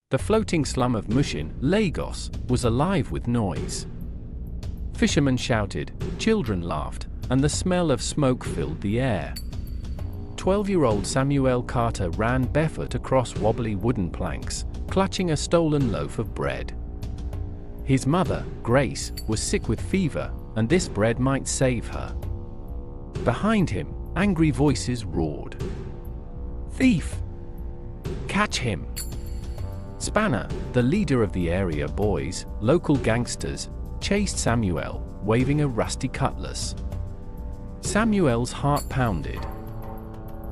The floating slum of Mushin, Lagos, was alive with noise. Fishermen shouted, children laughed, and the smell of smoke filled the air. 12-year-old Samuel Carter ran barefoot across wobbly wooden planks, clutching a stolen loaf of bread. His mother, Grace, was sick with fever, and this bread might save her. Behind him, angry voices roared. Thief! Catch him! Spanner, the leader of the area boys, local gangsters, chased Samuel, waving a rusty cutlass. Samuel's heart pounded.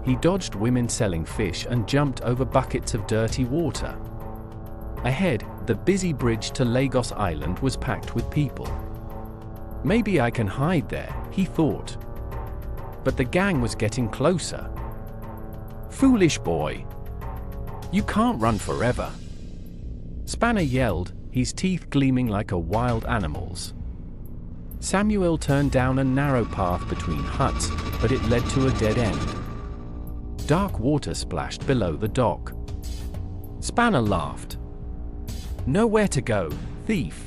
He dodged women selling fish and jumped over buckets of dirty water. Ahead, the busy bridge to Lagos Island was packed with people. Maybe I can hide there, he thought. But the gang was getting closer. Foolish boy! You can't run forever! Spanner yelled, his teeth gleaming like a wild animal's. Samuel turned down a narrow path between huts, but it led to a dead end. Dark water splashed below the dock. Spanner laughed. Nowhere to go, thief.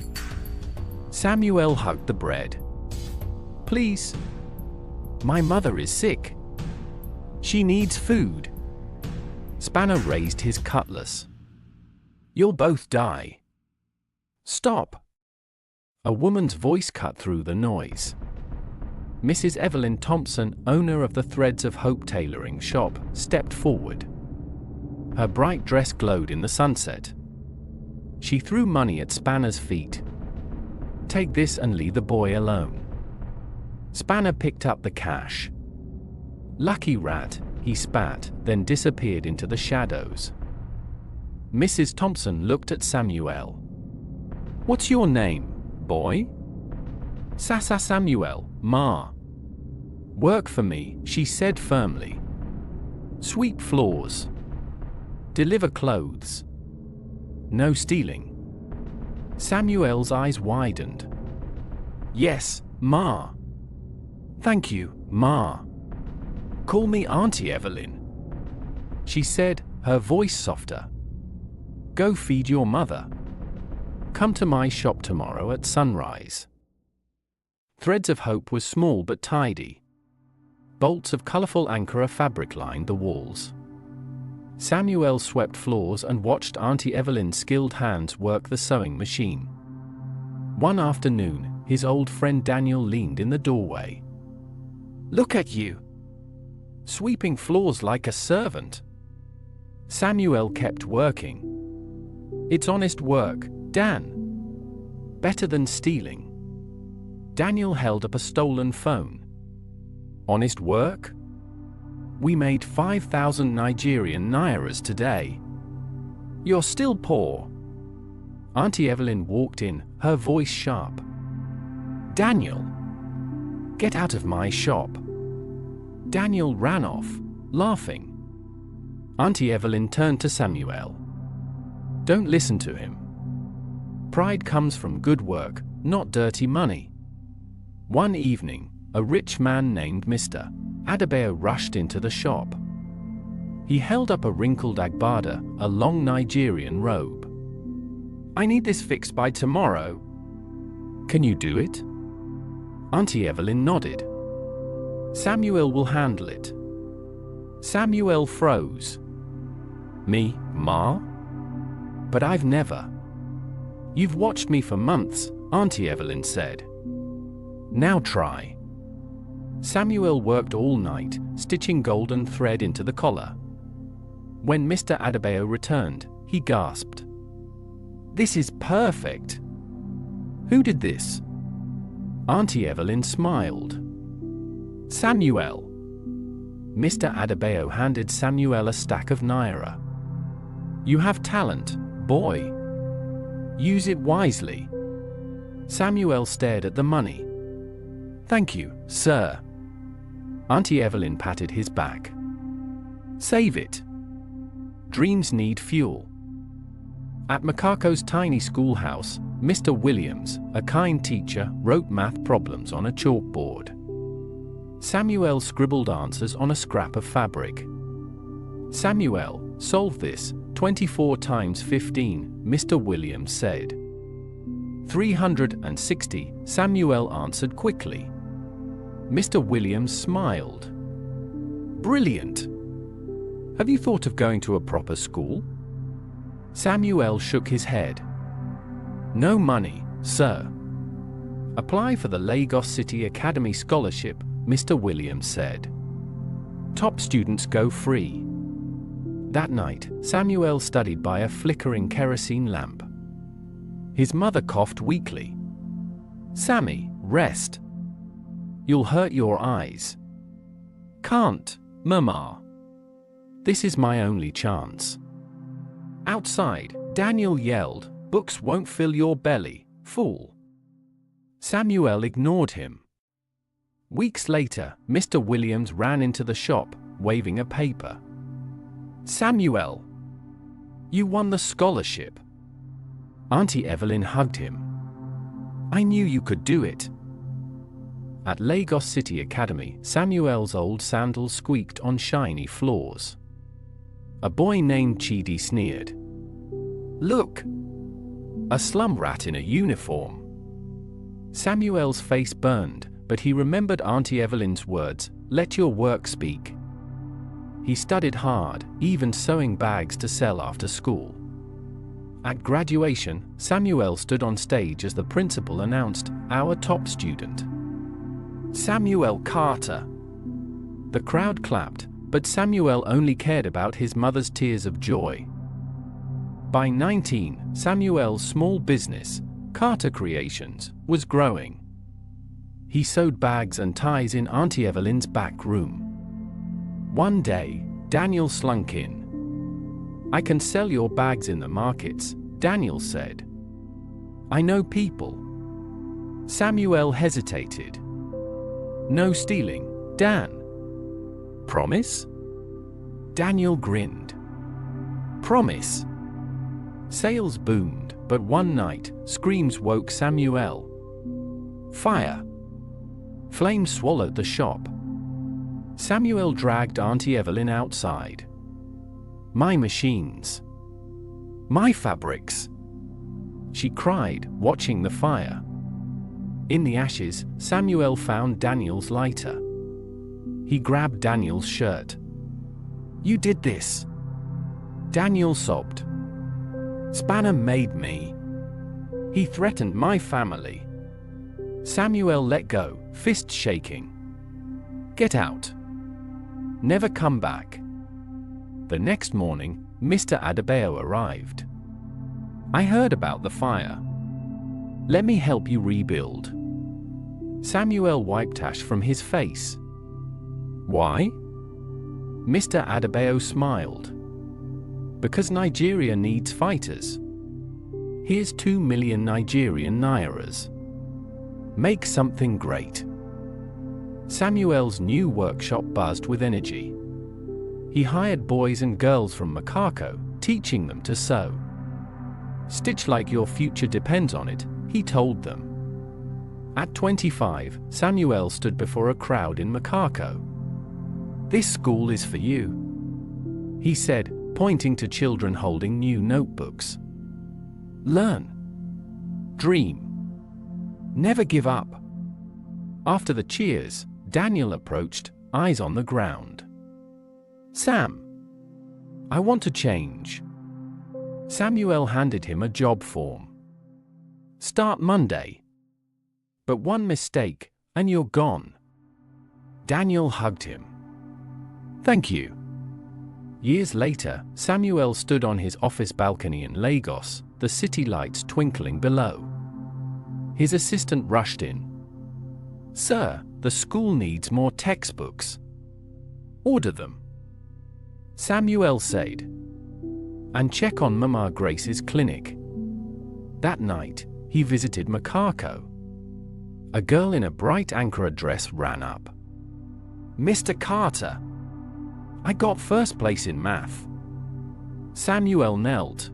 Samuel hugged the bread. Please. My mother is sick. She needs food. Spanner raised his cutlass. You'll both die. Stop. A woman's voice cut through the noise. Mrs. Evelyn Thompson, owner of the Threads of Hope tailoring shop, stepped forward. Her bright dress glowed in the sunset. She threw money at Spanner's feet. Take this and leave the boy alone. Spanner picked up the cash. Lucky rat, he spat, then disappeared into the shadows. Mrs. Thompson looked at Samuel. What's your name, boy? Samuel, Ma. Work for me, she said firmly. Sweep floors. Deliver clothes. No stealing. Samuel's eyes widened. Yes, Ma. Thank you, Ma. Call me Aunty Evelyn, she said, her voice softer. Go feed your mother. Come to my shop tomorrow at sunrise. Threads of Hope was small but tidy. Bolts of colorful Ankara fabric lined the walls. Samuel swept floors and watched Aunty Evelyn's skilled hands work the sewing machine. One afternoon, his old friend Daniel leaned in the doorway. Look at you! Sweeping floors like a servant. Samuel kept working. It's honest work, Dan. Better than stealing. Daniel held up a stolen phone. Honest work? We made 5,000 Nigerian nairas today. You're still poor. Aunty Evelyn walked in, her voice sharp. Daniel! Get out of my shop. Daniel ran off, laughing. Aunty Evelyn turned to Samuel. Don't listen to him. Pride comes from good work, not dirty money. One evening, a rich man named Mr. Adebayo rushed into the shop. He held up a wrinkled agbada, a long Nigerian robe. I need this fixed by tomorrow. Can you do it? Aunty Evelyn nodded. Samuel will handle it. Samuel froze. Me, Ma? But I've never. You've watched me for months, Aunty Evelyn said. Now try. Samuel worked all night, stitching golden thread into the collar. When Mr. Adebayo returned, he gasped. This is perfect. Who did this? Aunty Evelyn smiled. Samuel. Mr. Adebayo handed Samuel a stack of naira. You have talent, boy. Use it wisely. Samuel stared at the money. Thank you, sir. Aunty Evelyn patted his back. Save it. Dreams need fuel. At Makoko's tiny schoolhouse, Mr. Williams, a kind teacher, wrote math problems on a chalkboard. Samuel scribbled answers on a scrap of fabric. Samuel, solve this, 24 times 15, Mr. Williams said. 360, Samuel answered quickly. Mr. Williams smiled. Brilliant! Have you thought of going to a proper school? Samuel shook his head. No money, sir. Apply for the Lagos City Academy scholarship, Mr. Williams said. Top students go free. That night, Samuel studied by a flickering kerosene lamp. His mother coughed weakly. Sammy, rest. You'll hurt your eyes. Can't, Mama. This is my only chance. Outside, Daniel yelled, books won't fill your belly, fool. Samuel ignored him. Weeks later, Mr. Williams ran into the shop, waving a paper. Samuel! You won the scholarship. Aunty Evelyn hugged him. I knew you could do it. At Lagos City Academy, Samuel's old sandals squeaked on shiny floors. A boy named Chidi sneered. Look! A slum rat in a uniform. Samuel's face burned, but he remembered Aunty Evelyn's words, let your work speak. He studied hard, even sewing bags to sell after school. At graduation, Samuel stood on stage as the principal announced, our top student, Samuel Carter. The crowd clapped, but Samuel only cared about his mother's tears of joy. By 19, Samuel's small business, Carter Creations, was growing. He sewed bags and ties in Aunty Evelyn's back room. One day, Daniel slunk in. I can sell your bags in the markets, Daniel said. I know people. Samuel hesitated. No stealing, Dan. Promise? Daniel grinned. Promise. Sales boomed, but one night, screams woke Samuel. Fire! Flames swallowed the shop. Samuel dragged Aunty Evelyn outside. My machines. My fabrics. She cried, watching the fire. In the ashes, Samuel found Daniel's lighter. He grabbed Daniel's shirt. You did this. Daniel sobbed. Spanner made me. He threatened my family. Samuel let go, fist shaking. Get out. Never come back. The next morning, Mr. Adebayo arrived. I heard about the fire. Let me help you rebuild. Samuel wiped ash from his face. Why? Mr. Adebayo smiled. Because Nigeria needs fighters. Here's 2 million Nigerian nairas. Make something great. Samuel's new workshop buzzed with energy. He hired boys and girls from Makoko, teaching them to sew. Stitch like your future depends on it, he told them. At 25, Samuel stood before a crowd in Makoko. This school is for you, he said, pointing to children holding new notebooks. Learn. Dream. Never give up. After the cheers, Daniel approached, eyes on the ground. Sam. I want to change. Samuel handed him a job form. Start Monday. But one mistake, and you're gone. Daniel hugged him. Thank you. Years later, Samuel stood on his office balcony in Lagos, the city lights twinkling below. His assistant rushed in. Sir, the school needs more textbooks. Order them. Samuel said. And check on Mama Grace's clinic. That night, he visited Makoko. A girl in a bright Ankara dress ran up. Mr. Carter. I got first place in math. Samuel knelt.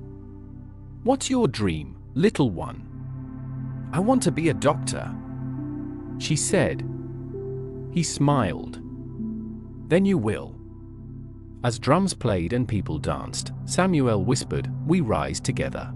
What's your dream, little one? I want to be a doctor, she said. He smiled. Then you will. As drums played and people danced, Samuel whispered, "We rise together."